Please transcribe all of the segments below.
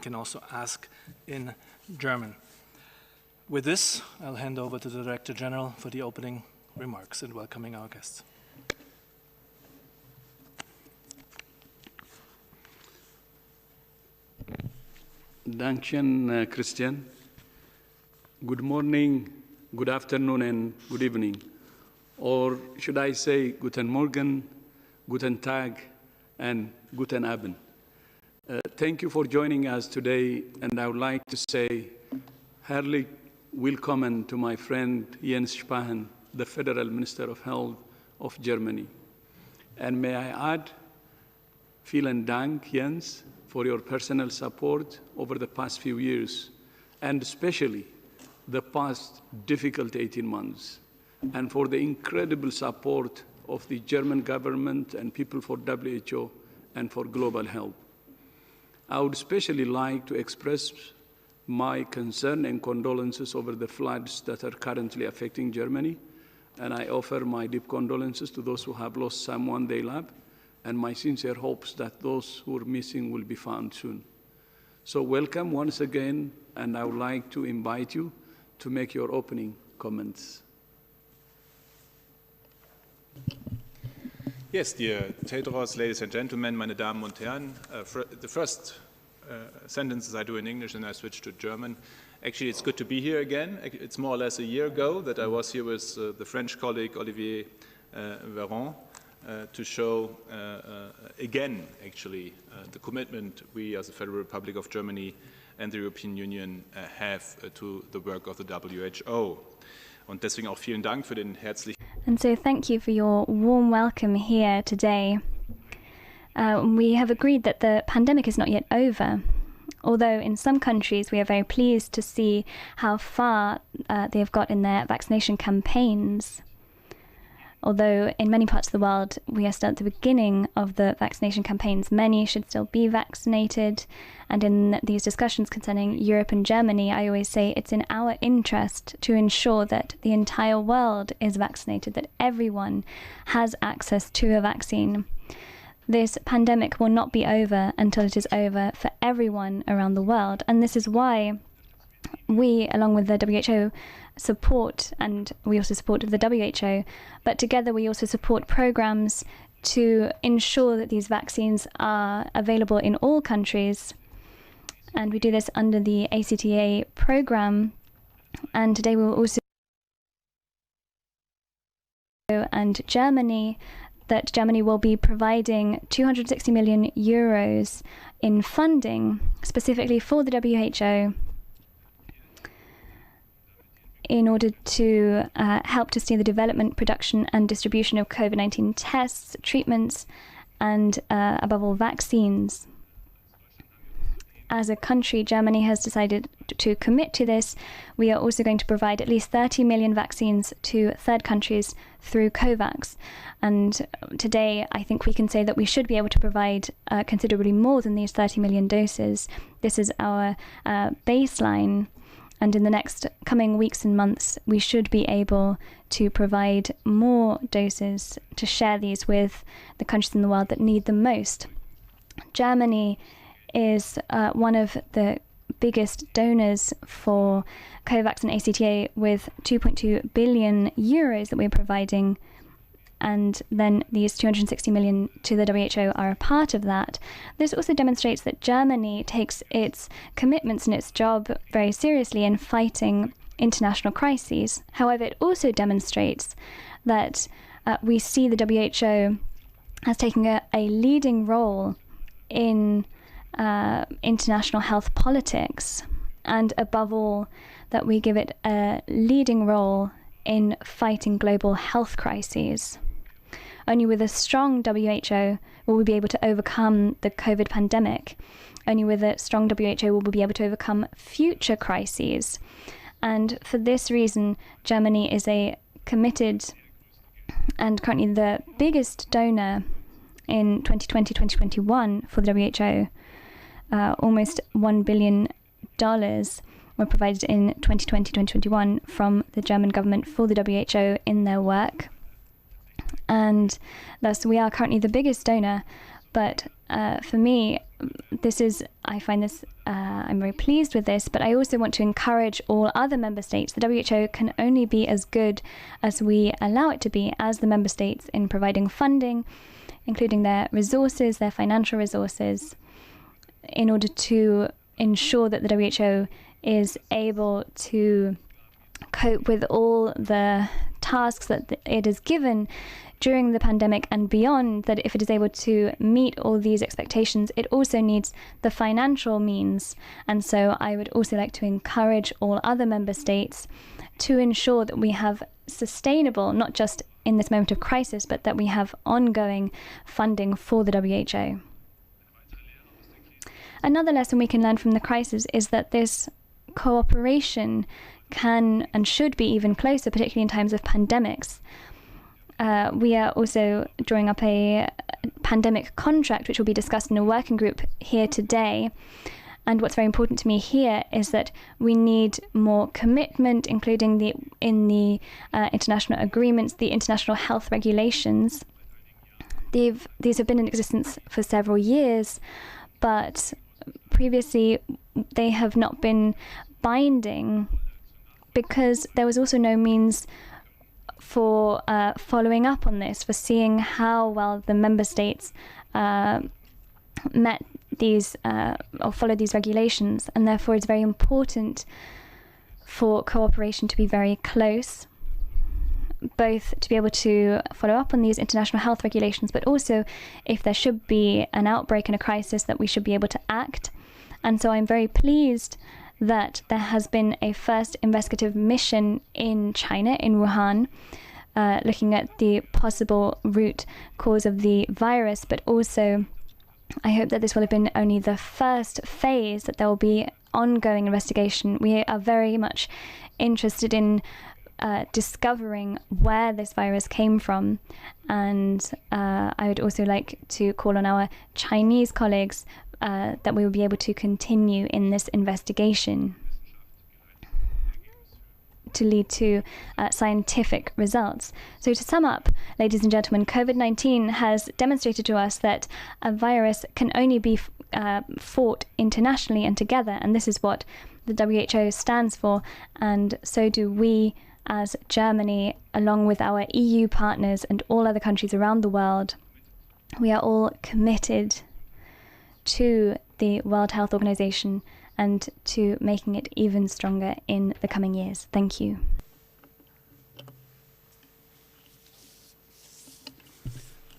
can also ask in German. With this, I'll hand over to the Director General for the opening remarks and welcoming our guests. Dankeschön, Christian. Good morning, good afternoon, and good evening. Or should I say, Guten Morgen, Guten Tag, and Guten Abend. Thank you for joining us today, and I would like to say heartily welcome to my friend Jens Spahn, the Federal Minister of Health of Germany. And may I add, vielen Dank, Jens, for your personal support over the past few years, and especially the past difficult 18 months, and for the incredible support of the German government and people for WHO and for global health. I would especially like to express my concern and condolences over the floods that are currently affecting Germany, and I offer my deep condolences to those who have lost someone they love, and my sincere hopes that those who are missing will be found soon. So welcome once again, and I would like to invite you to make your opening comments. Yes, dear Tedros, ladies and gentlemen, meine Damen und Herren, the first sentences I do in English and I switch to German. Actually, it's good to be here again. It's more or less a year ago that I was here with the French colleague Olivier Véran to show again, actually, the commitment we as the Federal Republic of Germany and the European Union have to the work of the WHO. Und deswegen auch vielen Dank für den herzlichen. And so thank you for your warm welcome here today. We have agreed that the pandemic is not yet over, although in some countries we are very pleased to see how far they have got in their vaccination campaigns. Although in many parts of the world we are still at the beginning of the vaccination campaigns, many should still be vaccinated. And in these discussions concerning Europe and Germany, I always say it's in our interest to ensure that the entire world is vaccinated, that everyone has access to a vaccine. This pandemic will not be over until it is over for everyone around the world. And this is why we, along with the WHO, support, and we also support the WHO, but together we also support programs to ensure that these vaccines are available in all countries. And we do this under the ACTA program. And today we will also and Germany, that Germany will be providing 260 million euros in funding specifically for the WHO in order to help to steer the development, production and distribution of COVID-19 tests, treatments, and above all, vaccines. As a country, Germany has decided to commit to this. We are also going to provide at least 30 million vaccines to third countries through COVAX. And today, I think we can say that we should be able to provide considerably more than these 30 million doses. This is our baseline. And in the next coming weeks and months, we should be able to provide more doses to share these with the countries in the world that need them most. Germany is one of the biggest donors for COVAX and ACTA with 2.2 billion euros that we're providing. And then these 260 million to the WHO are a part of that. This also demonstrates that Germany takes its commitments and its job very seriously in fighting international crises. However, it also demonstrates that we see the WHO as taking a leading role in international health politics, and above all, that we give it a leading role in fighting global health crises. Only with a strong WHO will we be able to overcome the COVID pandemic. Only with a strong WHO will we be able to overcome future crises. And for this reason, Germany is a committed and currently the biggest donor in 2020-2021 for the WHO. Almost $1 billion were provided in 2020-2021 from the German government for the WHO in their work. And thus we are currently the biggest donor, but for me, I find this, I'm very pleased with this, but I also want to encourage all other member states. The WHO can only be as good as we allow it to be as the member states in providing funding, including their resources, their financial resources, in order to ensure that the WHO is able to cope with all the tasks that it is given during the pandemic and beyond, that if it is able to meet all these expectations, it also needs the financial means. And so I would also like to encourage all other member states to ensure that we have sustainable, not just in this moment of crisis, but that we have ongoing funding for the WHO. Another lesson we can learn from the crisis is that this cooperation can and should be even closer, particularly in times of pandemics. We are also drawing up a pandemic contract, which will be discussed in a working group here today. And what's very important to me here is that we need more commitment, including in the international agreements, the international health regulations. These have been in existence for several years, but previously they have not been binding because there was also no means for following up on this, for seeing how well the member states met these or followed these regulations, and therefore it's very important for cooperation to be very close, both to be able to follow up on these international health regulations, but also if there should be an outbreak and a crisis, that we should be able to act. And so I'm very pleased that there has been a first investigative mission in China, in Wuhan, looking at the possible root cause of the virus, but also I hope that this will have been only the first phase, that there will be ongoing investigation. We are very much interested in discovering where this virus came from, and I would also like to call on our Chinese colleagues that we will be able to continue in this investigation to lead to scientific results. So to sum up, ladies and gentlemen, COVID-19 has demonstrated to us that a virus can only be fought internationally and together, and this is what the WHO stands for, and so do we as Germany, along with our EU partners and all other countries around the world. We are all committed to the World Health Organization and to making it even stronger in the coming years. Thank you.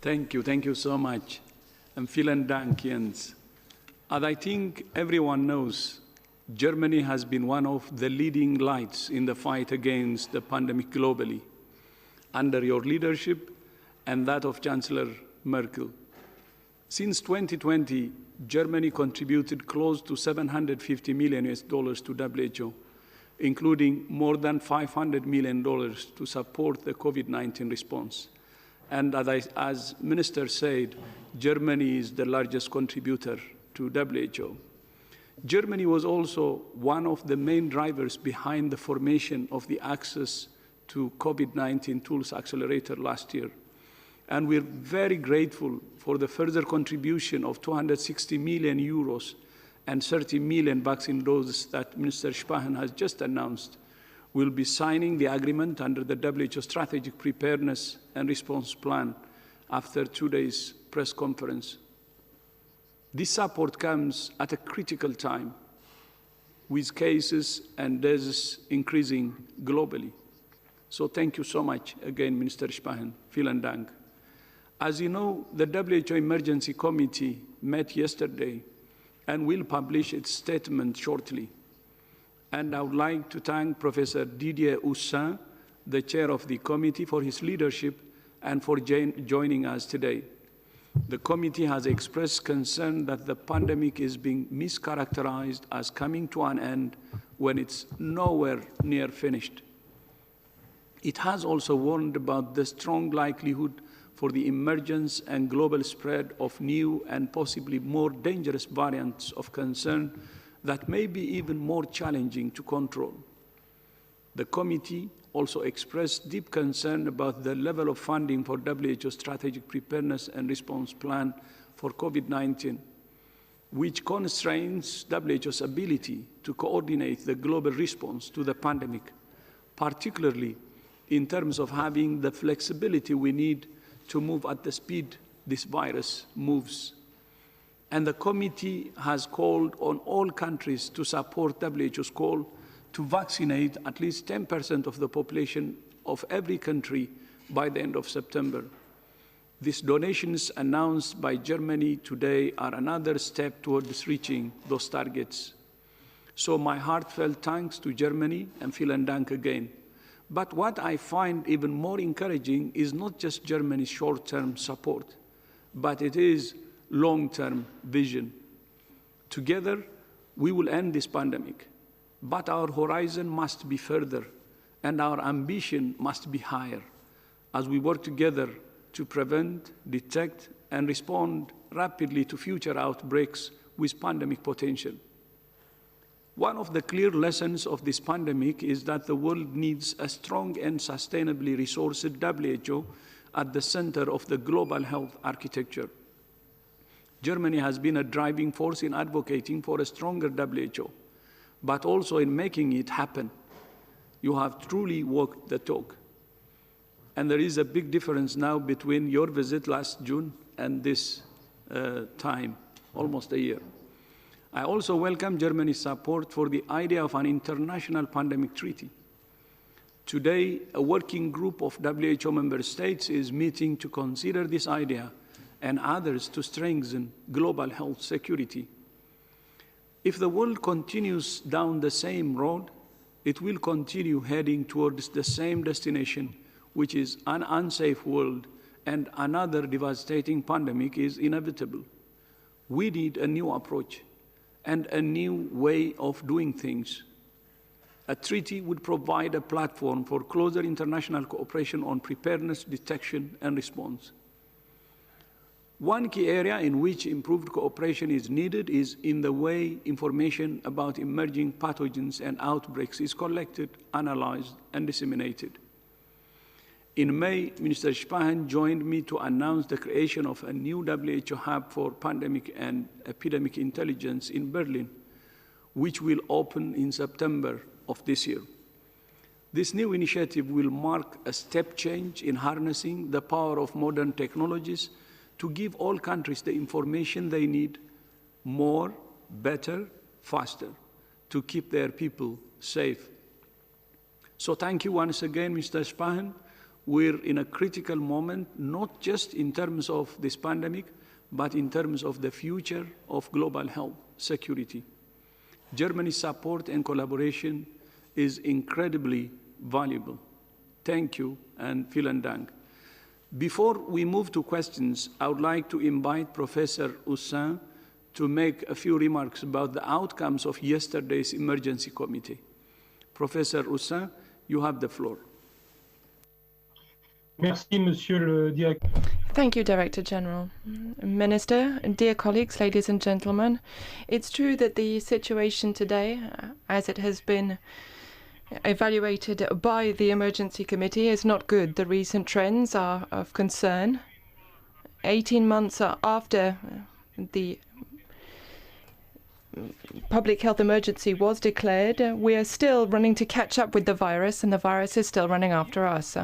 Thank you so much. And vielen Dank, Jens. As I think everyone knows, Germany has been one of the leading lights in the fight against the pandemic globally, under your leadership and that of Chancellor Merkel. Since 2020, Germany contributed close to $750 million to WHO, including more than $500 million to support the COVID-19 response. And as Minister said, Germany is the largest contributor to WHO. Germany was also one of the main drivers behind the formation of the Access to COVID-19 Tools Accelerator last year. And we're very grateful for the further contribution of 260 million euros and 30 million vaccine doses that Minister Spahn has just announced. We'll be signing the agreement under the WHO Strategic Preparedness and Response Plan after today's press conference. This support comes at a critical time, with cases and deaths increasing globally. So thank you so much again, Minister Spahn. Vielen Dank. As you know, the WHO Emergency Committee met yesterday and will publish its statement shortly. And I would like to thank Professor Didier Houssin, the chair of the committee, for his leadership and for joining us today. The committee has expressed concern that the pandemic is being mischaracterized as coming to an end when it's nowhere near finished. It has also warned about the strong likelihood for the emergence and global spread of new and possibly more dangerous variants of concern that may be even more challenging to control. The committee also expressed deep concern about the level of funding for WHO Strategic Preparedness and Response Plan for COVID-19, which constrains WHO's ability to coordinate the global response to the pandemic, particularly in terms of having the flexibility we need to move at the speed this virus moves. And the committee has called on all countries to support WHO's call to vaccinate at least 10% of the population of every country by the end of September. These donations announced by Germany today are another step towards reaching those targets. So my heartfelt thanks to Germany and vielen Dank again. But what I find even more encouraging is not just Germany's short-term support, but it is long-term vision. Together, we will end this pandemic, but our horizon must be further, and our ambition must be higher as we work together to prevent, detect, and respond rapidly to future outbreaks with pandemic potential. One of the clear lessons of this pandemic is that the world needs a strong and sustainably resourced WHO at the center of the global health architecture. Germany has been a driving force in advocating for a stronger WHO, but also in making it happen. You have truly walked the talk. And there is a big difference now between your visit last June and this time, almost a year. I also welcome Germany's support for the idea of an international pandemic treaty. Today, a working group of WHO member states is meeting to consider this idea and others to strengthen global health security. If the world continues down the same road, it will continue heading towards the same destination, which is an unsafe world, and another devastating pandemic is inevitable. We need a new approach and a new way of doing things. A treaty would provide a platform for closer international cooperation on preparedness, detection, and response. One key area in which improved cooperation is needed is in the way information about emerging pathogens and outbreaks is collected, analyzed, and disseminated. In May, Minister Spahn joined me to announce the creation of a new WHO hub for pandemic and epidemic intelligence in Berlin, which will open in September of this year. This new initiative will mark a step change in harnessing the power of modern technologies to give all countries the information they need more, better, faster, to keep their people safe. So thank you once again, Mr. Spahn. We're in a critical moment, not just in terms of this pandemic, but in terms of the future of global health security. Germany's support and collaboration is incredibly valuable. Thank you and vielen Dank. Before we move to questions, I would like to invite Professor Houssin to make a few remarks about the outcomes of yesterday's emergency committee. Professor Houssin, you have the floor. Merci, Monsieur le Directeur. Thank you, Director General. Minister, dear colleagues, ladies and gentlemen, it's true that the situation today, as it has been evaluated by the Emergency Committee, is not good. The recent trends are of concern. 18 months after the public health emergency was declared, we are still running to catch up with the virus, and the virus is still running after us.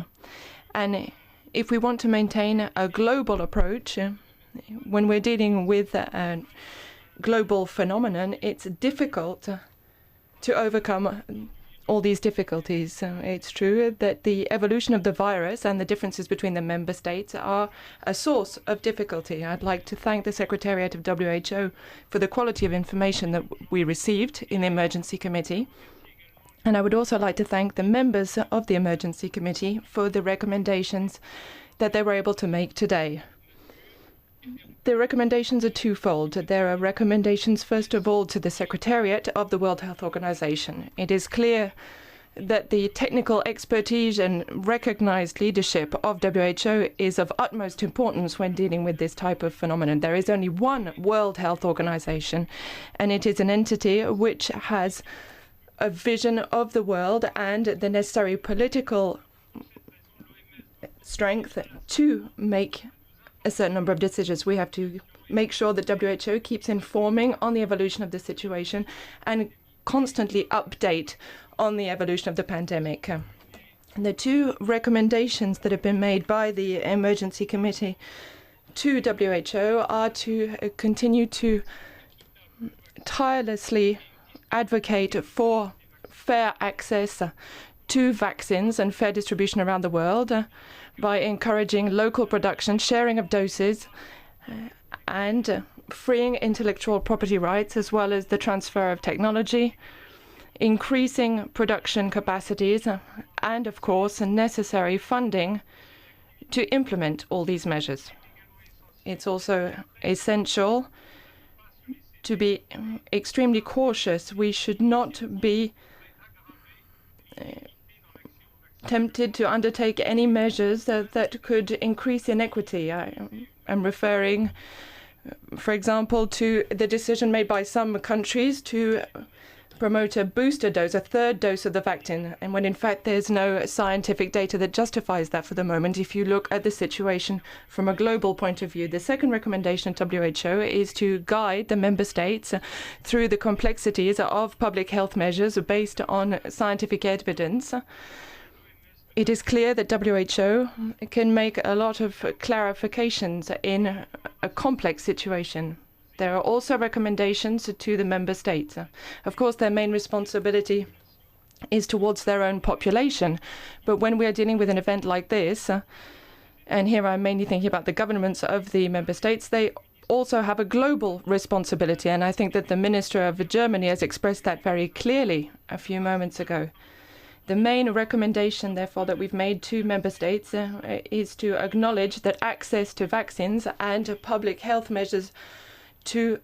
And if we want to maintain a global approach, when we're dealing with a global phenomenon, it's difficult to overcome all these difficulties. It's true that the evolution of the virus and the differences between the member states are a source of difficulty. I'd like to thank the Secretariat of WHO for the quality of information that we received in the Emergency Committee. And I would also like to thank the members of the Emergency Committee for the recommendations that they were able to make today. The recommendations are twofold. There are recommendations, first of all, to the Secretariat of the World Health Organization. It is clear that the technical expertise and recognized leadership of WHO is of utmost importance when dealing with this type of phenomenon. There is only one World Health Organization, and it is an entity which has a vision of the world and the necessary political strength to make a certain number of decisions. We have to make sure that WHO keeps informing on the evolution of the situation and constantly update on the evolution of the pandemic. The two recommendations that have been made by the Emergency Committee to WHO are to continue to tirelessly advocate for fair access to vaccines and fair distribution around the world by encouraging local production, sharing of doses, and freeing intellectual property rights, as well as the transfer of technology, increasing production capacities, and, of course, necessary funding to implement all these measures. It's also essential to be extremely cautious. We should not be tempted to undertake any measures that could increase inequity. I'm referring, for example, to the decision made by some countries to promote a booster dose, a third dose of the vaccine, and when in fact there's no scientific data that justifies that for the moment if you look at the situation from a global point of view. The second recommendation of WHO is to guide the member states through the complexities of public health measures based on scientific evidence. It is clear that WHO can make a lot of clarifications in a complex situation. There are also recommendations to the member states. Of course, their main responsibility is towards their own population. But when we are dealing with an event like this, and here I'm mainly thinking about the governments of the member states, they also have a global responsibility. And I think that the Minister of Germany has expressed that very clearly a few moments ago. The main recommendation, therefore, that we've made to member states is to acknowledge that access to vaccines and public health measures to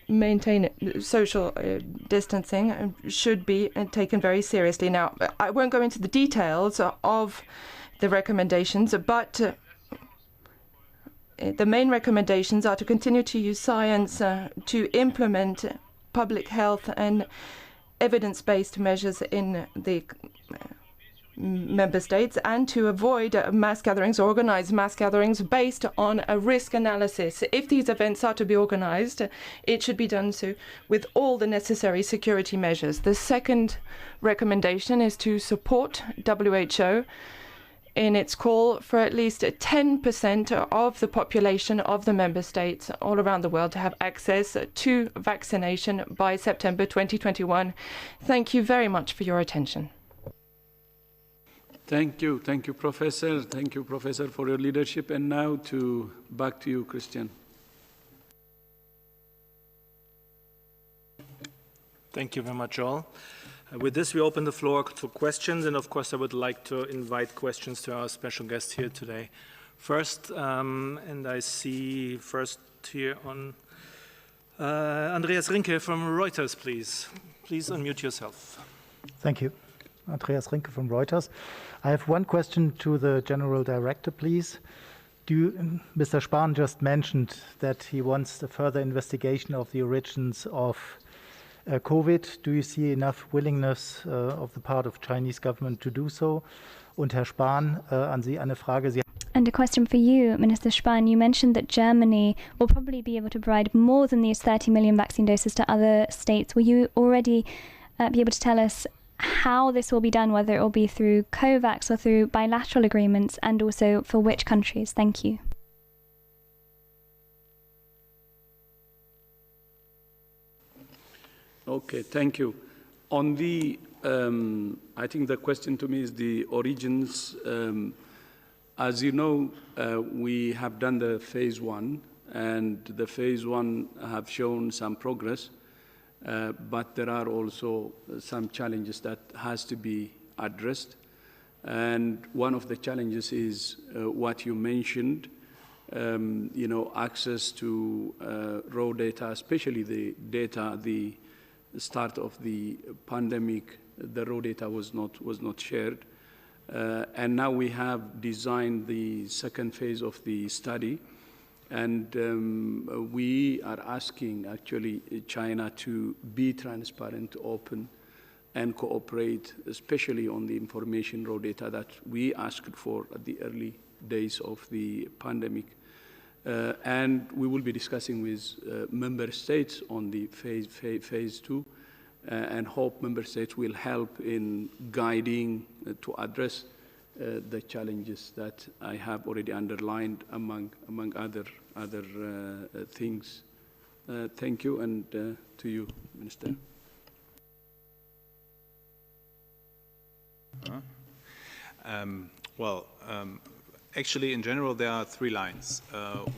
maintain social distancing should be taken very seriously. Now, I won't go into the details of the recommendations, but the main recommendations are to continue to use science to implement public health and evidence-based measures in the member states, and to avoid mass gatherings, organized mass gatherings based on a risk analysis. If these events are to be organized, it should be done so with all the necessary security measures. The second recommendation is to support WHO in its call for at least 10% of the population of the member states all around the world to have access to vaccination by September 2021. Thank you very much for your attention. Thank you, Professor. Thank you, Professor, for your leadership. And now back to you, Christian. Thank you very much, all. With this, we open the floor to questions, and of course, I would like to invite questions to our special guest here today. First, and I see first here on Andreas Rinke from Reuters, please. Please unmute yourself. Thank you. Andreas Rinke from Reuters. I have one question to the General Director, please. Mr. Spahn just mentioned that he wants a further investigation of the origins of COVID. Do you see enough willingness of the part of Chinese government to do so? Und Herr Spahn, an Sie eine Frage. And a question for you, Minister Spahn. You mentioned that Germany will probably be able to provide more than these 30 million vaccine doses to other states. Will you already be able to tell us how this will be done, whether it will be through COVAX or through bilateral agreements, and also for which countries? Thank you. Okay, thank you. On the, I think the question to me is the origins. As you know, we have done the phase 1, and the phase 1 have shown some progress. But there are also some challenges that has to be addressed. And one of the challenges is what you mentioned, access to raw data, especially the data, the start of the pandemic, the raw data was not shared. And now we have designed the second phase of the study. And we are asking, actually, China to be transparent, open, and cooperate, especially on the information raw data that we asked for at the early days of the pandemic. And we will be discussing with member states on the phase 2, and hope member states will help in guiding to address the challenges that I have already underlined among other things. Thank you, and to you, Minister. Actually, in general, there are 3 lines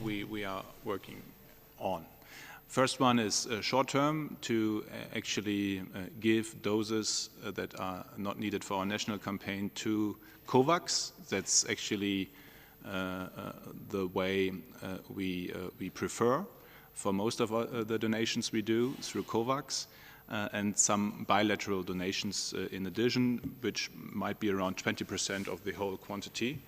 we are working on. First one is short-term, to actually give doses that are not needed for our national campaign to COVAX. That's actually the way we prefer for most of the donations we do through COVAX, and some bilateral donations in addition, which might be around 20% of the whole quantity.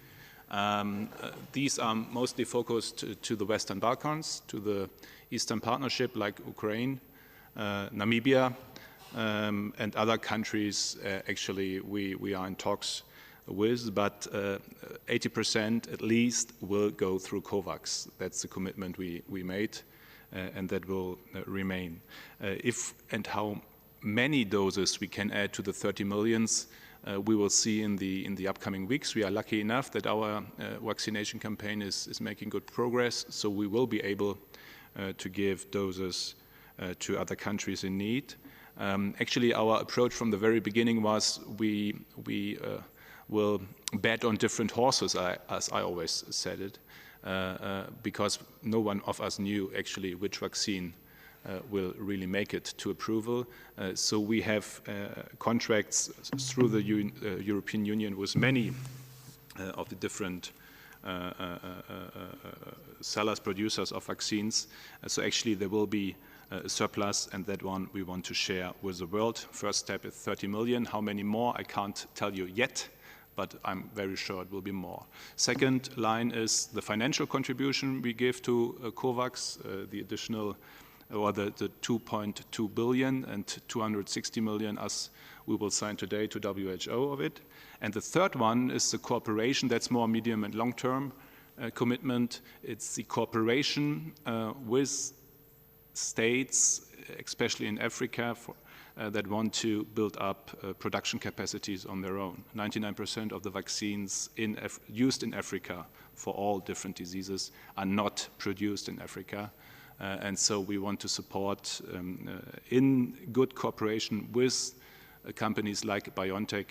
These are mostly focused to the Western Balkans, to the Eastern Partnership like Ukraine, Namibia, and other countries actually we are in talks with, but 80% at least will go through COVAX. That's the commitment we made, and that will remain. If and how many doses we can add to the 30 millions, we will see in the upcoming weeks. We are lucky enough that our vaccination campaign is making good progress, so we will be able to give doses to other countries in need. Actually, our approach from the very beginning was we will bet on different horses, as I always said it, because no one of us knew actually which vaccine will really make it to approval. So we have contracts through the European Union with many of the different sellers, producers of vaccines. So actually there will be a surplus, and that one we want to share with the world. First step is 30 million. How many more, I can't tell you yet, but I'm very sure it will be more. Second line is the financial contribution we give to COVAX, the additional, or the 2.2 billion and 260 million as we will sign today to WHO of it. And the third one is the cooperation. That's more medium and long-term commitment. It's the cooperation with states, especially in Africa, that want to build up production capacities on their own. 99% of the vaccines used in Africa for all different diseases are not produced in Africa. And so we want to support, in good cooperation with companies like BioNTech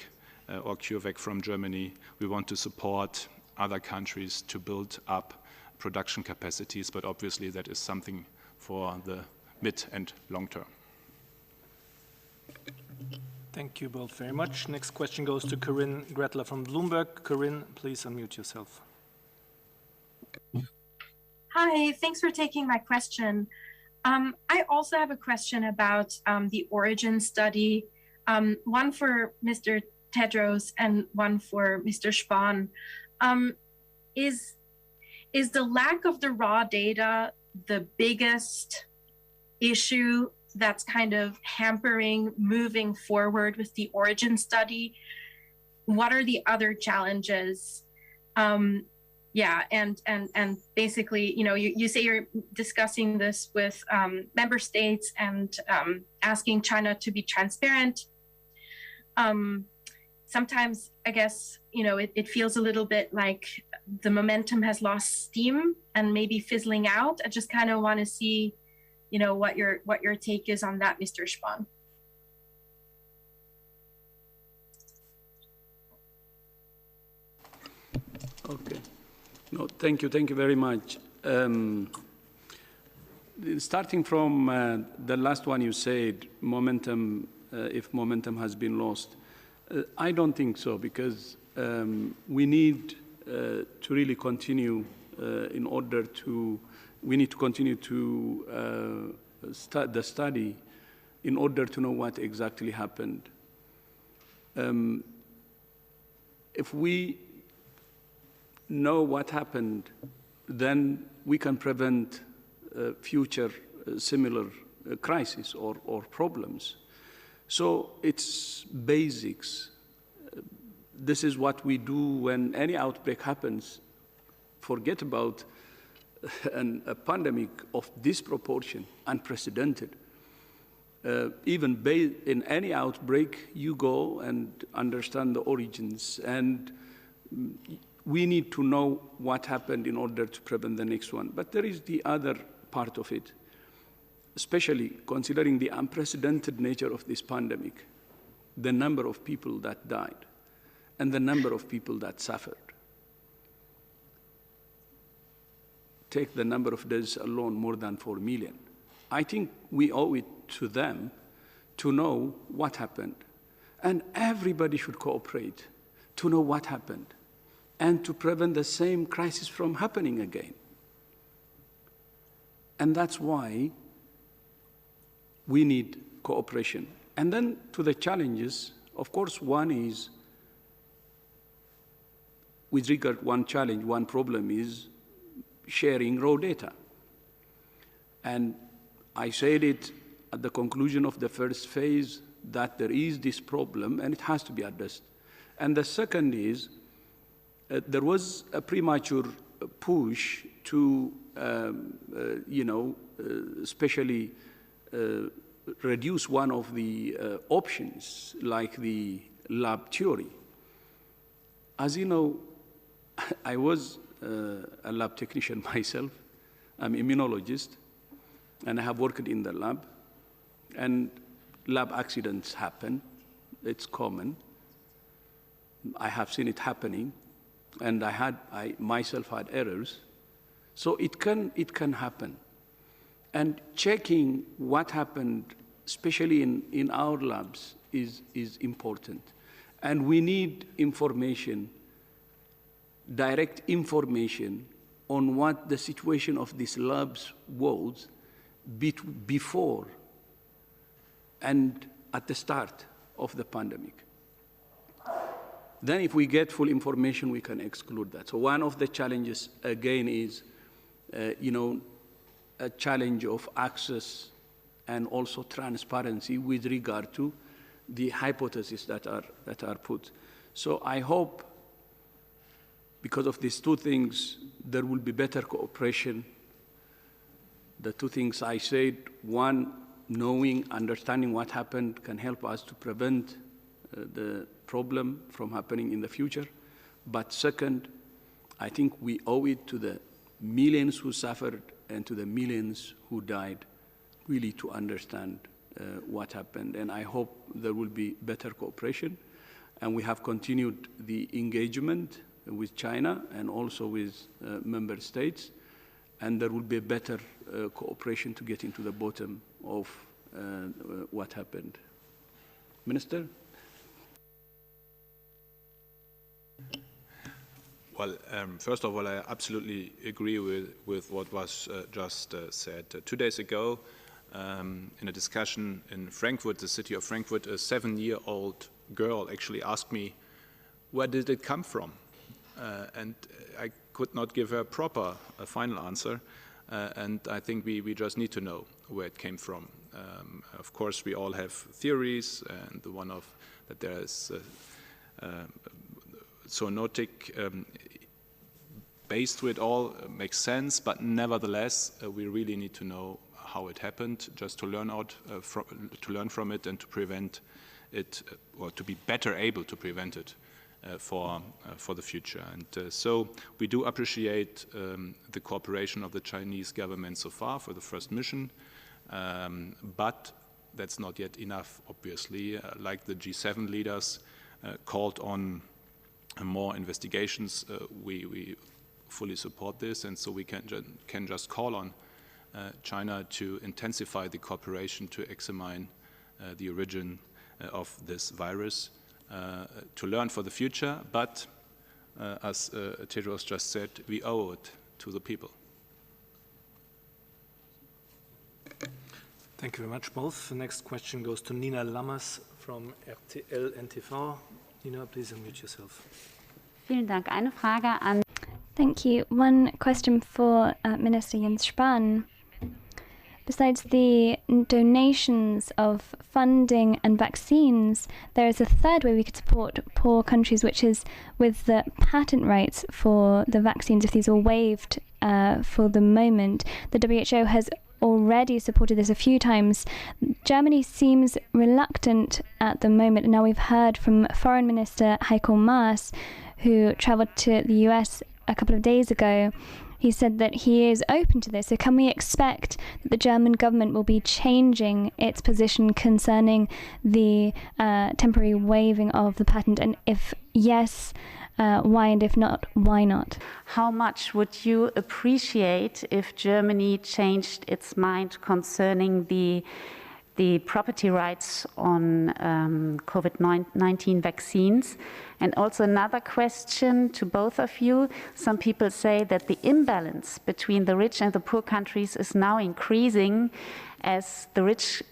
or CureVac from Germany, we want to support other countries to build up production capacities, but obviously that is something for the mid and long term. Thank you both very much. Next question goes to Corinne Gretler from Bloomberg. Corinne, please unmute yourself. Hi, thanks for taking my question. I also have a question about the origin study, one for Mr. Tedros and one for Mr. Spahn. Is the lack of the raw data the biggest issue that's kind of hampering moving forward with the origin study? What are the other challenges? Yeah, and basically, you know, you say you're discussing this with member states and asking China to be transparent. Sometimes, I guess, you know, it feels a little bit like the momentum has lost steam and maybe fizzling out. I just kind of want to see, you know, what your take is on that, Mr. Spahn. Okay. No, thank you very much. Starting from the last one you said, momentum, if momentum has been lost, I don't think so, because we need to really continue in order to, we need to continue to start the study in order to know what exactly happened. If we know what happened, then we can prevent future similar crises or problems. So it's basics. This is what we do when any outbreak happens. Forget about a pandemic of this proportion, unprecedented. Even in any outbreak, you go and understand the origins, and we need to know what happened in order to prevent the next one. But there is the other part of it, especially considering the unprecedented nature of this pandemic, the number of people that died and the number of people that suffered. Take the number of deaths alone, more than 4 million. I think we owe it to them to know what happened. And everybody should cooperate to know what happened and to prevent the same crisis from happening again. And that's why we need cooperation. And then to the challenges, of course, one is, with regard one challenge, one problem is sharing raw data. And I said it at the conclusion of the first phase that there is this problem and it has to be addressed. And the second is there was a premature push to, especially reduce one of the options, like the lab theory. As you know, I was a lab technician myself. I'm an immunologist, and I have worked in the lab. And lab accidents happen. It's common. I have seen it happening, and I myself had errors. So it can happen. And checking what happened, especially in our labs, is important. And we need information, direct information on what the situation of these labs was before and at the start of the pandemic. Then if we get full information, we can exclude that. So one of the challenges, again, is, a challenge of access and also transparency with regard to the hypotheses that are put. So I hope, because of these two things, there will be better cooperation. The two things I said, one, knowing, understanding what happened can help us to prevent the problem from happening in the future. But second, I think we owe it to the millions who suffered and to the millions who died really to understand what happened. And I hope there will be better cooperation. And we have continued the engagement with China and also with member states. And there will be a better cooperation to get into the bottom of what happened. Minister? Well, first of all, I absolutely agree with what was just said. 2 days ago, in a discussion in Frankfurt, the city of Frankfurt, a 7-year-old girl actually asked me, where did it come from? And I could not give her a final answer. And I think we just need to know where it came from. Of course, we all have theories, and the one of that there is zoonotic base to it all makes sense, but nevertheless, we really need to know how it happened, just to learn from it and to prevent it, or to be better able to prevent it for the future. And so we do appreciate the cooperation of the Chinese government so far for the first mission, but that's not yet enough, obviously. Like the G7 leaders called on more investigations, we fully support this, and so we can just call on China to intensify the cooperation to examine the origin of this virus, to learn for the future, but as Tedros just said, we owe it to the people. Thank you very much, both. The next question goes to Nina Lammers from RTL NTV. Nina, please unmute yourself. Vielen Dank. Eine Frage an... Thank you. One question for Minister Jens Spahn. Besides the donations of funding and vaccines, there is a third way we could support poor countries, which is with the patent rights for the vaccines, if these are waived for the moment. The WHO has already supported this a few times. Germany seems reluctant at the moment, and now we've heard from Foreign Minister Heiko Maas, who travelled to the US a couple of days ago. He said that he is open to this. So can we expect that the German government will be changing its position concerning the temporary waiving of the patent? And if yes, why? And if not, why not? How much would you appreciate if Germany changed its mind concerning the property rights on COVID-19 vaccines? And also another question to both of you. Some people say that the imbalance between the rich and the poor countries is now increasing as the rich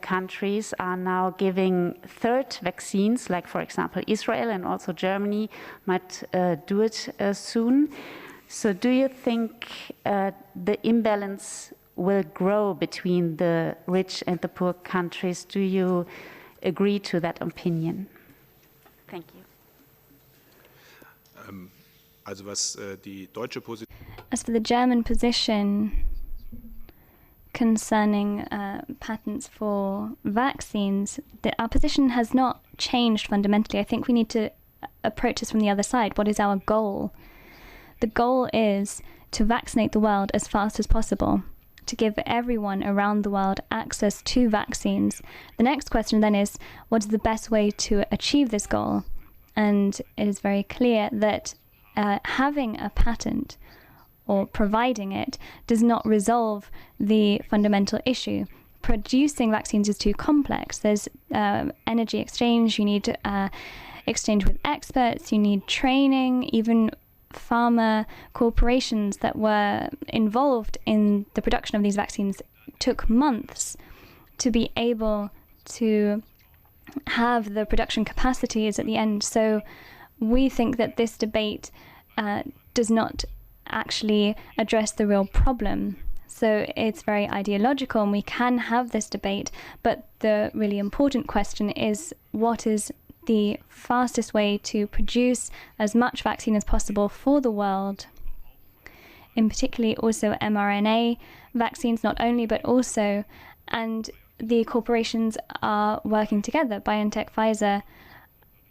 countries are now giving third vaccines, like for example Israel and also Germany might do it soon. So do you think the imbalance will grow between the rich and the poor countries? Do you agree to that opinion? Thank you. Also was die deutsche Position. As for the German position concerning patents for vaccines, our position has not changed fundamentally. I think we need to approach this from the other side. What is our goal? The goal is to vaccinate the world as fast as possible, to give everyone around the world access to vaccines. The next question then is, what is the best way to achieve this goal? And it is very clear that having a patent or providing it does not resolve the fundamental issue. Producing vaccines is too complex. There's energy exchange, you need exchange with experts, you need training. Even pharma corporations that were involved in the production of these vaccines took months to be able to have the production capacities at the end. So we think that this debate does not actually address the real problem. So it's very ideological, and we can have this debate, but the really important question is, what is the fastest way to produce as much vaccine as possible for the world? In particularly also mRNA vaccines, not only, but also, and the corporations are working together. BioNTech, Pfizer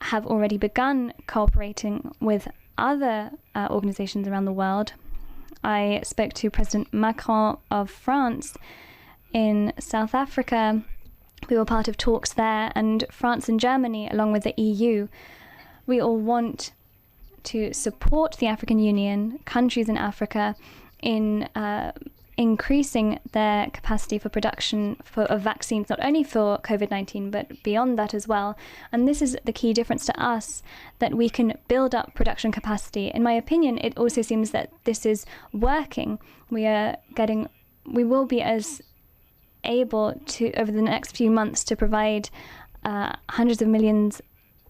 have already begun cooperating with other organizations around the world. I spoke to President Macron of France in South Africa. We were part of talks there, and France and Germany, along with the EU, we all want to support the African Union, countries in Africa, in increasing their capacity for production of vaccines, not only for COVID-19, but beyond that as well. And this is the key difference to us, that we can build up production capacity. In my opinion, it also seems that this is working. We will be as able to, over the next few months, to provide hundreds of millions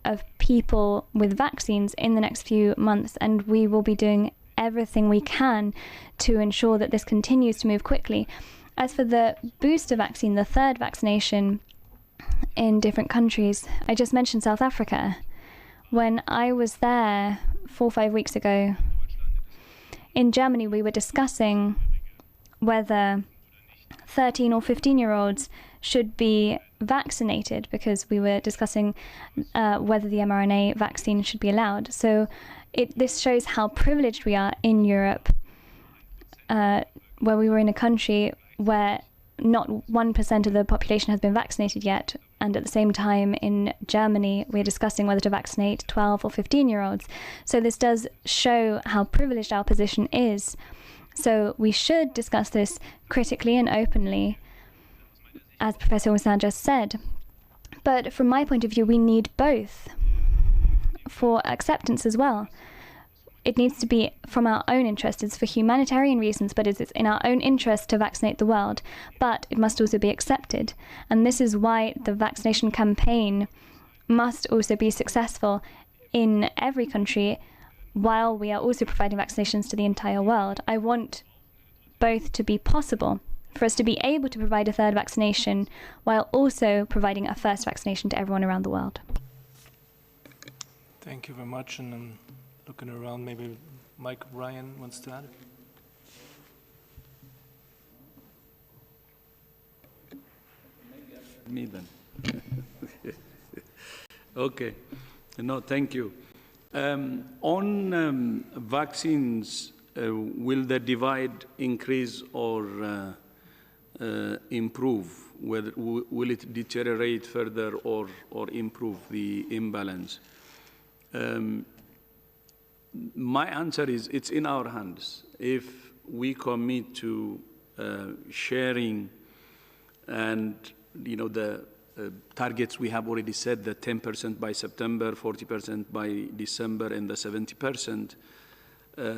of people with vaccines in the next few months, and we will be doing everything we can to ensure that this continues to move quickly. As for the booster vaccine, the third vaccination in different countries, I just mentioned South Africa. When I was there 4 or 5 weeks ago, in Germany, we were discussing whether 13 or 15-year-olds should be vaccinated, because we were discussing whether the mRNA vaccine should be allowed. So this shows how privileged we are in Europe, where we were in a country where not 1% of the population has been vaccinated yet, and at the same time in Germany we're discussing whether to vaccinate 12 or 15-year-olds. So this does show how privileged our position is. So we should discuss this critically and openly, as Professor Houssin just said. But from my point of view, we need both for acceptance as well. It needs to be from our own interest. It's for humanitarian reasons, but it's in our own interest to vaccinate the world. But it must also be accepted. And this is why the vaccination campaign must also be successful in every country, while we are also providing vaccinations to the entire world. I want both to be possible for us to be able to provide a third vaccination while also providing a first vaccination to everyone around the world. Thank you very much. And I'm looking around, maybe Mike Ryan wants to add. Me then. Okay. No, thank you. On vaccines, will the divide increase or improve? Will it deteriorate further or improve the imbalance? My answer is it's in our hands. If we commit to sharing and the targets we have already set, the 10% by September, 40% by December, and the 70%,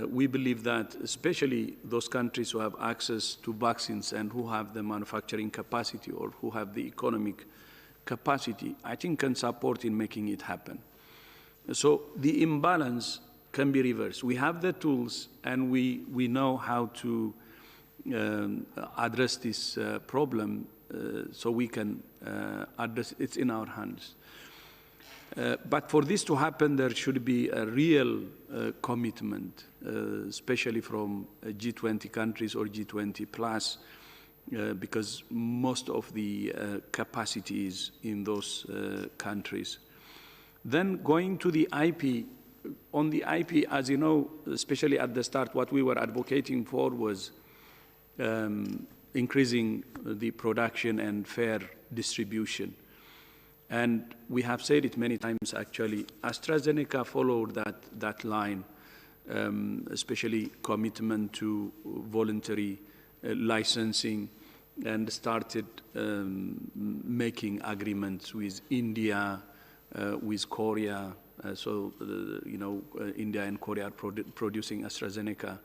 we believe that especially those countries who have access to vaccines and who have the manufacturing capacity or who have the economic capacity, I think can support in making it happen. So the imbalance can be reversed. We have the tools and we know how to address this problem, so we can address it. It's in our hands. But for this to happen, there should be a real commitment, especially from G20 countries or G20 plus, because most of the capacity is in those countries. Then going to the IP, on the IP, as you know, especially at the start, what we were advocating for was increasing the production and fair distribution. And we have said it many times, actually. AstraZeneca followed that line, especially commitment to voluntary licensing, and started making agreements with India, with Korea. India and Korea are producing AstraZeneca.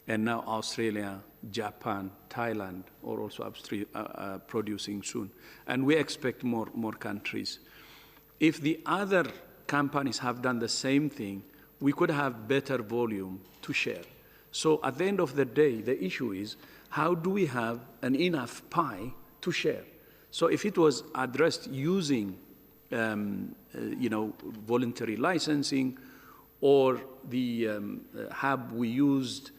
And now Australia, Japan, Thailand are also producing soon. And we expect more countries. If the other companies have done the same thing, we could have better volume to share. So at the end of the day, the issue is, how do we have an enough pie to share? So if it was addressed using voluntary licensing, or the hub we used,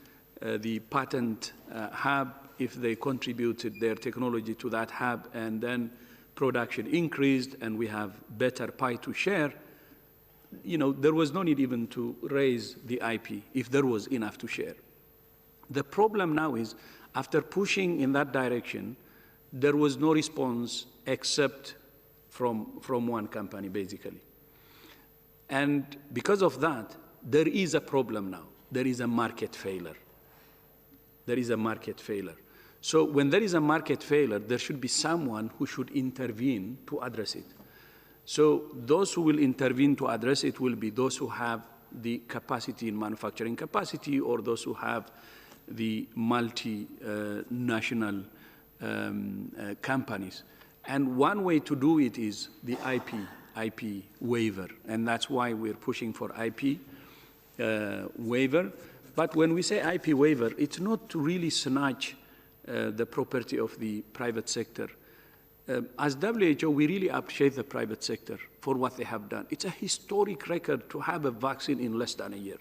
the patent hub, if they contributed their technology to that hub and then production increased and we have better pie to share, there was no need even to raise the IP if there was enough to share. The problem now is, after pushing in that direction, there was no response except from one company, basically. And because of that, there is a problem now. There is a market failure. There is a market failure. So when there is a market failure, there should be someone who should intervene to address it. So those who will intervene to address it will be those who have the capacity in manufacturing capacity, or those who have the multinational companies. And one way to do it is the IP waiver. And that's why we're pushing for IP waiver. But when we say IP waiver, it's not to really snatch the property of the private sector. As WHO, we really appreciate the private sector for what they have done. It's a historic record to have a vaccine in less than a year,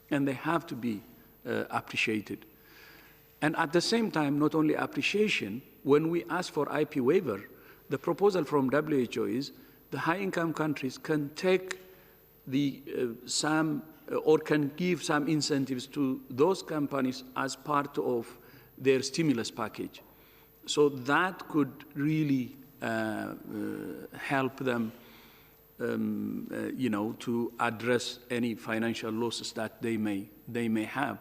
and they have to be appreciated. And at the same time, not only appreciation, when we ask for IP waiver, the proposal from WHO is the high-income countries can take or can give some incentives to those companies as part of their stimulus package. So that could really help them, to address any financial losses that they may have.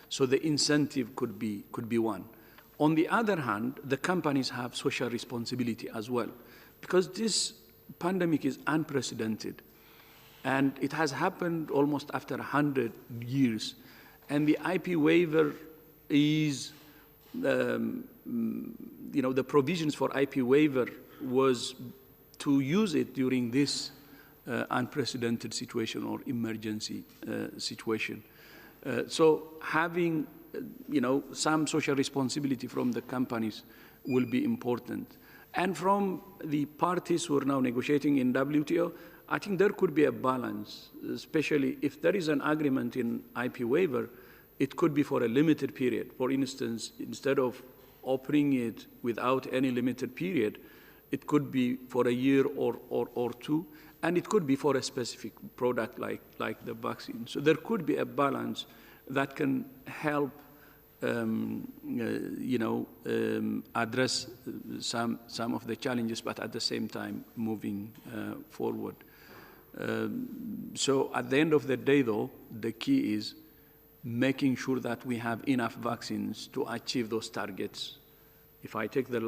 So the incentive could be one. On the other hand, the companies have social responsibility as well, because this pandemic is unprecedented. And it has happened almost after 100 years. And the IP waiver is, the provisions for IP waiver was to use it during this unprecedented situation or emergency situation. So having some social responsibility from the companies will be important. And from the parties who are now negotiating in WTO, I think there could be a balance, especially if there is an agreement in IP waiver, it could be for a limited period. For instance, instead of opening it without any limited period, it could be for a year or two, and it could be for a specific product like the vaccine. So there could be a balance that can help address some of the challenges, but at the same time moving forward. So at the end of the day, though, the key is making sure that we have enough vaccines to achieve those targets. If I take the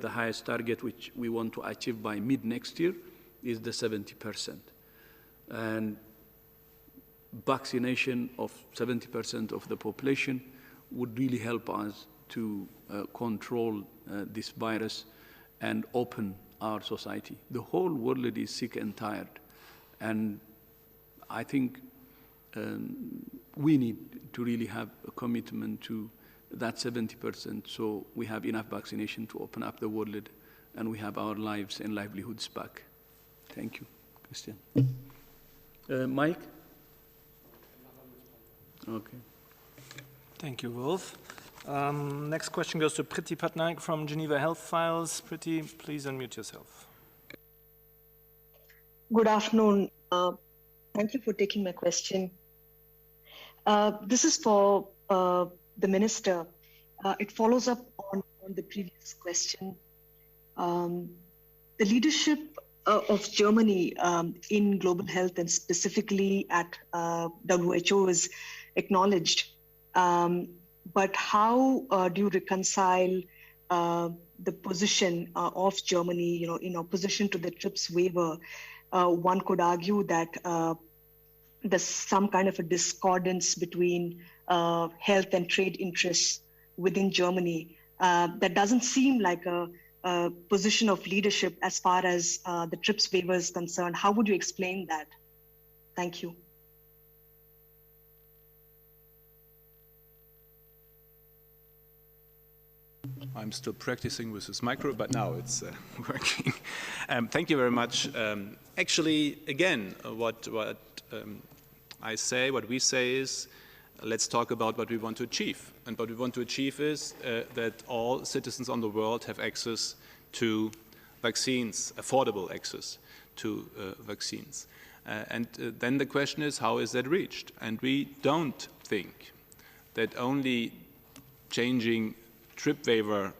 highest target, which we want to achieve by mid next year, is the 70%. And vaccination of 70% of the population would really help us to control this virus and open our society. The whole world is sick and tired. And I think we need to really have a commitment to that 70%, so we have enough vaccination to open up the world and we have our lives and livelihoods back. Thank you, Christian. Mike? Okay. Thank you, Wolf. Next question goes to Priti Patnaik from Geneva Health Files. Priti, please unmute yourself. Good afternoon. Thank you for taking my question. This is for the Minister. It follows up on the previous question. The leadership of Germany in global health and specifically at WHO is acknowledged. But how do you reconcile the position of Germany, in opposition to the TRIPS waiver? One could argue that there's some kind of a discordance between health and trade interests within Germany. That doesn't seem like a position of leadership as far as the TRIPS waiver is concerned. How would you explain that? Thank you. I'm still practicing with this micro, but now it's working. Thank you very much. Actually, again, what we say is, let's talk about what we want to achieve. And what we want to achieve is that all citizens on the world have access to vaccines, affordable access to vaccines. And then the question is, how is that reached? And we don't think that only changing TRIP waiver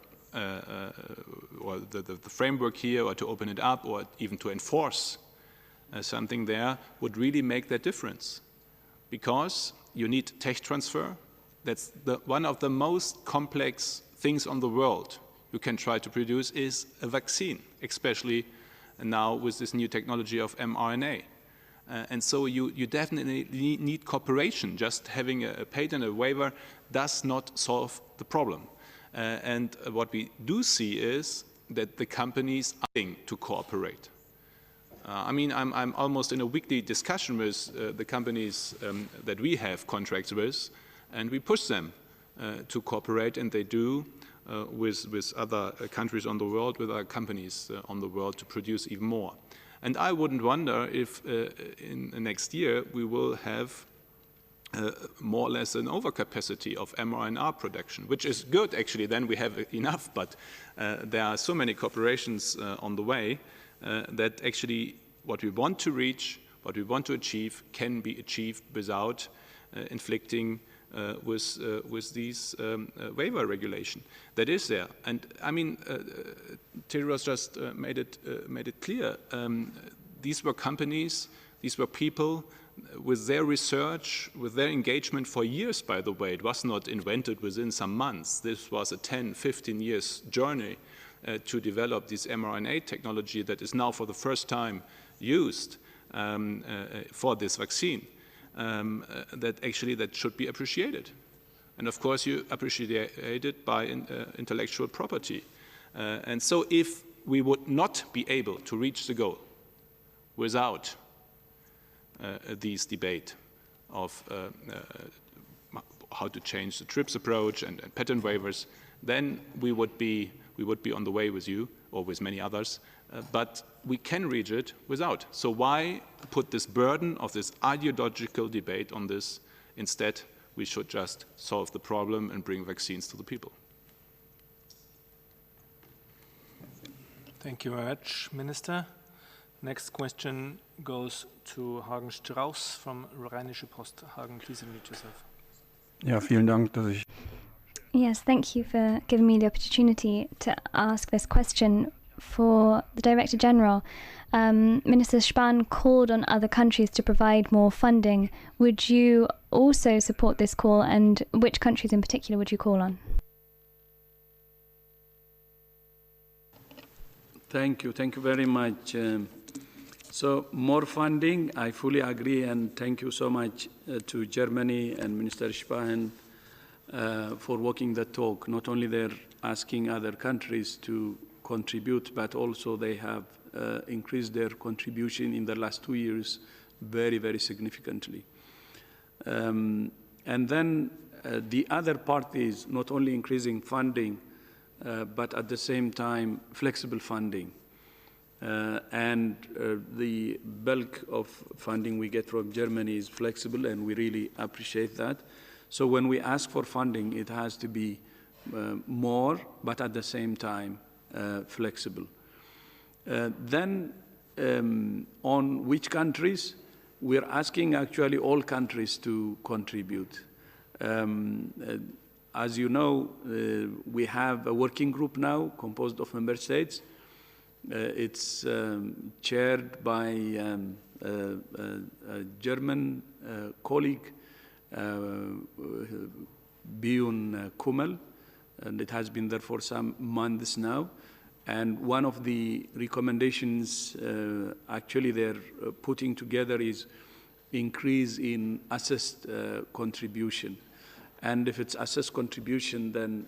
or the framework here, or to open it up, or even to enforce something there would really make that difference. Because you need tech transfer. That's one of the most complex things on the world you can try to produce is a vaccine, especially now with this new technology of mRNA. And so you definitely need cooperation. Just having a patent, a waiver, does not solve the problem. And what we do see is that the companies are willing to cooperate. I'm almost in a weekly discussion with the companies that we have contracts with, and we push them to cooperate, and they do with other countries on the world, with other companies on the world to produce even more. And I wouldn't wonder if in the next year we will have more or less an overcapacity of mRNA production, which is good actually, then we have enough, but there are so many cooperations on the way that actually what we want to reach, what we want to achieve can be achieved without inflicting with these waiver regulation that is there. And I mean, Tedros just made it clear. These were companies, these were people with their research, with their engagement for years, by the way. It was not invented within some months. This was a 10, 15 years journey to develop this mRNA technology that is now for the first time used for this vaccine. That should be appreciated. And of course, you appreciate it by intellectual property. And so if we would not be able to reach the goal without this debate of how to change the TRIPS approach and patent waivers, then we would be on the way with you or with many others. But we can reach it without. So why put this burden of this ideological debate on this? Instead, we should just solve the problem and bring vaccines to the people. Thank you very much, Minister. Next question goes to Hagen Strauß from Rheinische Post. Hagen, please unmute yourself. Ja, vielen Dank, dass ich... Yes, thank you for giving me the opportunity to ask this question. For the Director General, Minister Spahn called on other countries to provide more funding. Would you also support this call, and which countries in particular would you call on? Thank you very much. So more funding, I fully agree, and thank you so much to Germany and Minister Spahn for walking the talk. Not only they're asking other countries to contribute, but also they have increased their contribution in the last 2 years very, very significantly. And then the other part is not only increasing funding, but at the same time flexible funding. And the bulk of funding we get from Germany is flexible, and we really appreciate that. So when we ask for funding, it has to be more, but at the same time flexible. Then on which countries? We're asking actually all countries to contribute. As you know, we have a working group now composed of member states. It's chaired by a German colleague, Björn Kummel, and it has been there for some months now. And one of the recommendations actually they're putting together is increase in assessed contribution. And if it's assessed contribution, then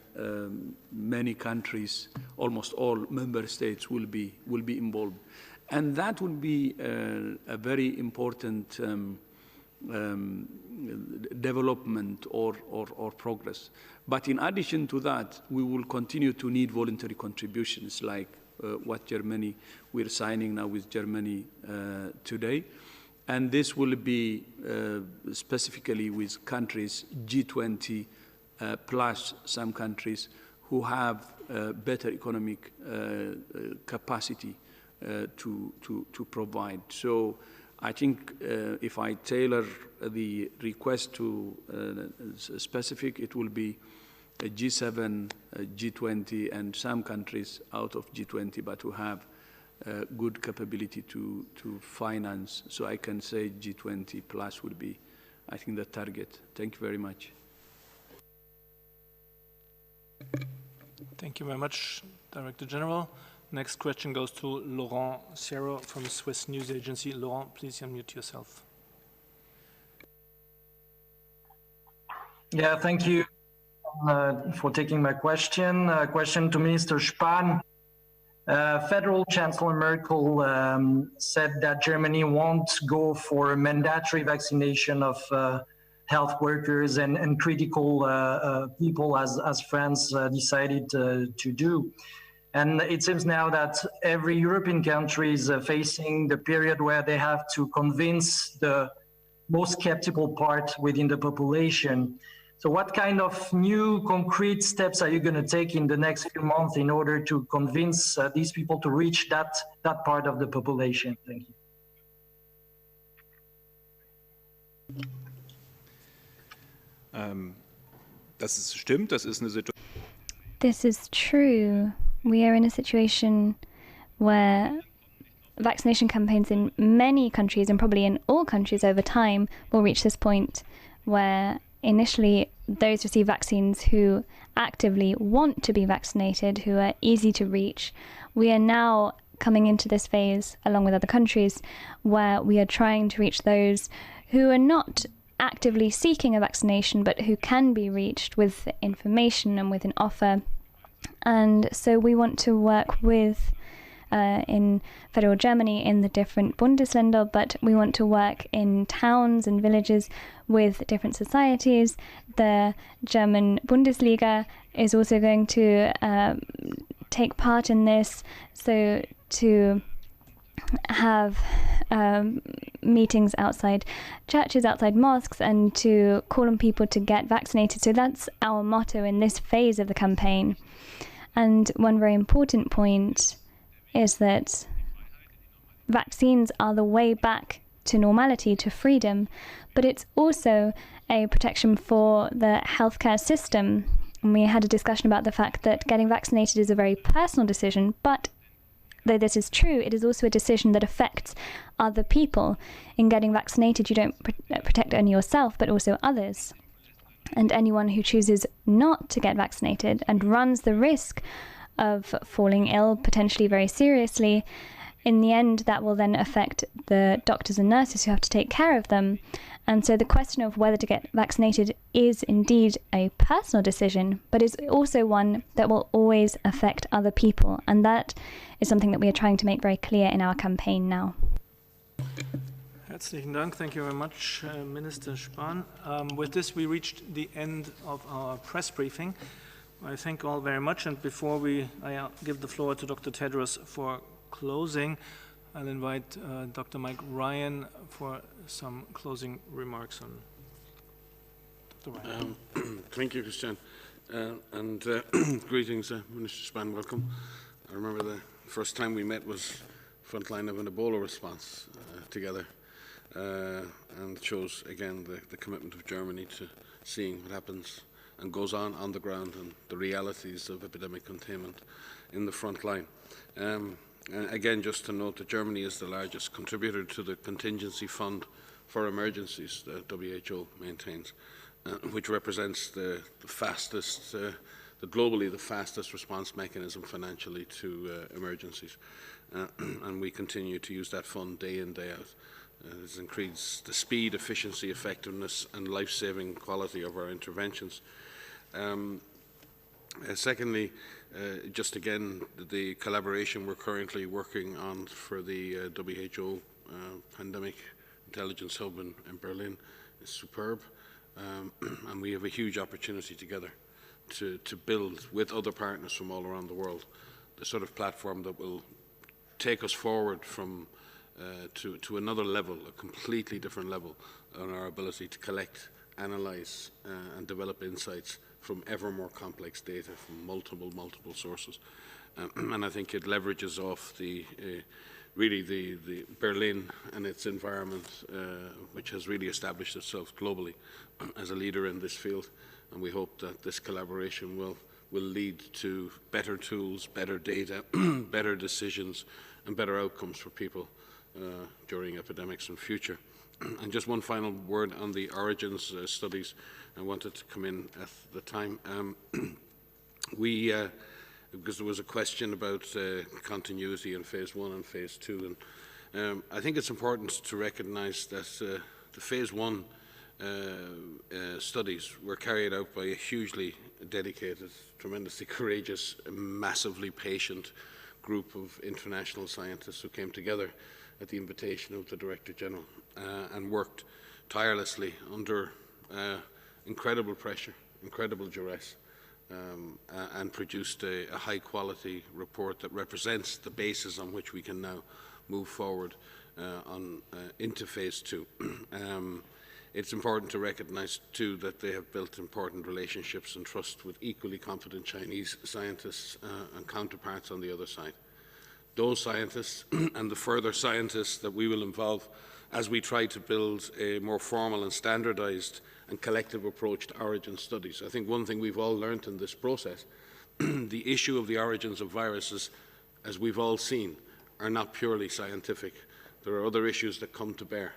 many countries, almost all member states will be involved. And that will be a very important development or progress. But in addition to that, we will continue to need voluntary contributions like what we're signing now with Germany today. And this will be specifically with countries, G20 plus some countries who have better economic capacity to provide. So I think if I tailor the request to specific, it will be a G7, G20, and some countries out of G20, but who have good capability to finance. So I can say G20 plus would be, I think, the target. Thank you very much. Thank you very much, Director General. Next question goes to Laurent Serrault from Swiss News Agency. Laurent, please unmute yourself. Yeah, thank you for taking my question. Question to Minister Spahn. Federal Chancellor Merkel said that Germany won't go for a mandatory vaccination of health workers and critical people as France decided to do. And it seems now that every European country is facing the period where they have to convince the most skeptical part within the population. So what kind of new concrete steps are you going to take in the next few months in order to convince these people to reach that part of the population? Thank you. Das stimmt, das ist eine Situation. This is true. We are in a situation where vaccination campaigns in many countries, and probably in all countries over time, will reach this point where initially those receive vaccines who actively want to be vaccinated, who are easy to reach. We are now coming into this phase, along with other countries, where we are trying to reach those who are not actively seeking a vaccination, but who can be reached with information and with an offer. And so we want to work with in federal Germany in the different Bundesländer, but we want to work in towns and villages with different societies. The German Bundesliga is also going to take part in this, so to have meetings outside churches, outside mosques, and to call on people to get vaccinated. So that's our motto in this phase of the campaign. And one very important point is that vaccines are the way back to normality, to freedom, but it's also a protection for the healthcare system. And we had a discussion about the fact that getting vaccinated is a very personal decision, but though this is true, it is also a decision that affects other people. In getting vaccinated, you don't protect only yourself, but also others. And anyone who chooses not to get vaccinated and runs the risk of falling ill, potentially very seriously, in the end, that will then affect the doctors and nurses who have to take care of them. And so the question of whether to get vaccinated is indeed a personal decision, but is also one that will always affect other people. And that is something that we are trying to make very clear in our campaign now. Herzlichen Dank. Thank you very much, Minister Spahn. With this, we reached the end of our press briefing. I thank all very much. And before I give the floor to Dr. Tedros for closing, I'll invite Dr. Mike Ryan for some closing remarks on Dr. Ryan. Thank you, Christian. And greetings, Minister Spahn, welcome. I remember the first time we met was frontline of an Ebola response together. And it shows, again, the commitment of Germany to seeing what happens and goes on the ground and the realities of epidemic containment in the front line. Again, just to note that Germany is the largest contributor to the contingency fund for emergencies that WHO maintains, which represents the fastest, globally the fastest response mechanism financially to emergencies. And we continue to use that fund day in, day out. This increases the speed, efficiency, effectiveness and life-saving quality of our interventions. Secondly, just again, the collaboration we're currently working on for the WHO Pandemic Intelligence Hub in Berlin is superb. And we have a huge opportunity together to build with other partners from all around the world the sort of platform that will take us forward from to another level, a completely different level on our ability to collect, analyze and develop insights from ever more complex data from multiple sources. And I think it leverages off really the Berlin and its environment, which has really established itself globally as a leader in this field. And we hope that this collaboration will lead to better tools, better data, better decisions, and better outcomes for people during epidemics in future. And just one final word on the origins studies. I wanted to come in at the time. Because there was a question about continuity in phase 1 and phase 2. And I think it's important to recognize that the phase 1 studies were carried out by a hugely dedicated, tremendously courageous, massively patient group of international scientists who came together at the invitation of the Director General and worked tirelessly under incredible pressure, incredible duress, and produced a high-quality report that represents the basis on which we can now move forward into phase 2. It's important to recognize, too, that they have built important relationships and trust with equally competent Chinese scientists and counterparts on the other side. Those scientists and the further scientists that we will involve as we try to build a more formal and standardized and collective approach to origin studies. I think one thing we've all learned in this process, the issue of the origins of viruses, as we've all seen, are not purely scientific. There are other issues that come to bear,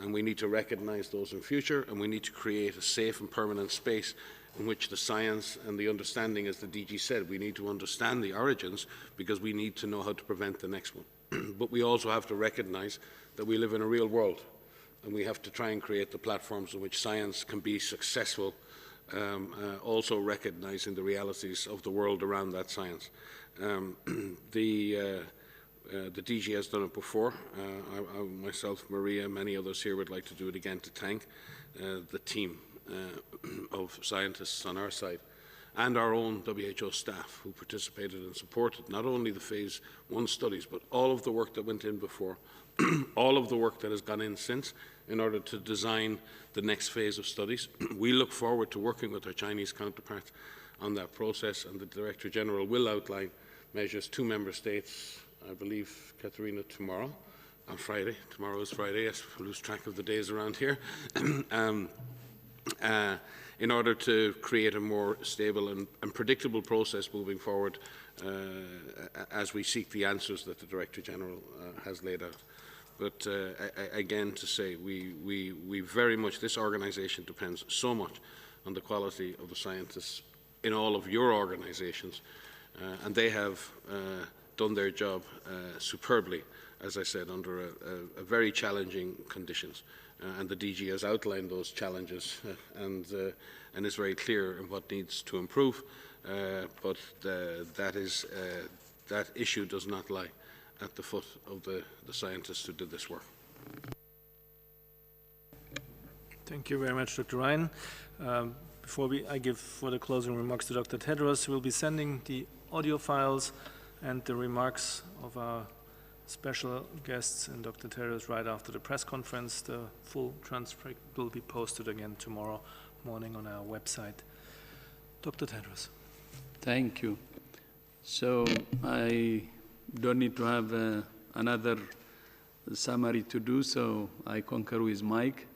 and we need to recognize those in future, and we need to create a safe and permanent space in which the science and the understanding, as the DG said, we need to understand the origins because we need to know how to prevent the next one. But we also have to recognize that we live in a real world, and we have to try and create the platforms in which science can be successful, also recognizing the realities of the world around that science. The DG has done it before. Myself, Maria, many others here would like to do it again to thank the team of scientists on our side and our own WHO staff who participated and supported not only the phase 1 studies, but all of the work that went in before, all of the work that has gone in since, in order to design the next phase of studies. We look forward to working with our Chinese counterparts on that process, and the Director General will outline measures to Member States, I believe, Katharina, tomorrow, on Friday. Tomorrow is Friday, I lose track of the days around here. In order to create a more stable and predictable process moving forward as we seek the answers that the Director General has laid out. But again, to say, we very much, this organisation depends so much on the quality of the scientists in all of your organisations, and they have done their job superbly, as I said, under a very challenging conditions. And the DG has outlined those challenges and is very clear in what needs to improve, but that issue does not lie at the foot of the scientists who did this work. Thank you very much, Dr. Ryan. Before I give for the closing remarks to Dr. Tedros, we'll be sending the audio files and the remarks of our special guests and Dr. Tedros right after the press conference. The full transcript will be posted again tomorrow morning on our website. Dr. Tedros. Thank you. So I don't need to have another summary to do, so I concur with Mike.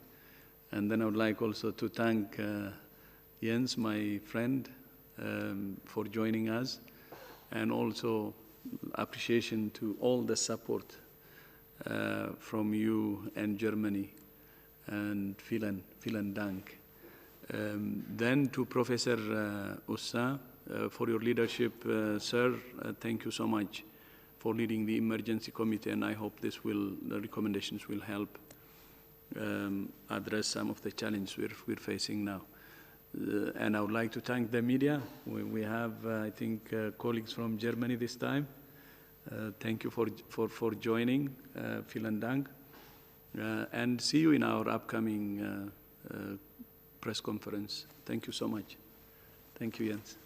And then I would like also to thank Jens, my friend, for joining us, and also appreciation to all the support from you and Germany, and vielen Dank. Then to Professor Houssin, for your leadership, sir, thank you so much for leading the emergency committee, and I hope the recommendations will help address some of the challenges we're facing now. And I would like to thank the media. We have, I think, colleagues from Germany this time. Thank you for joining. Vielen Dank. And see you in our upcoming press conference. Thank you so much. Thank you, Jens.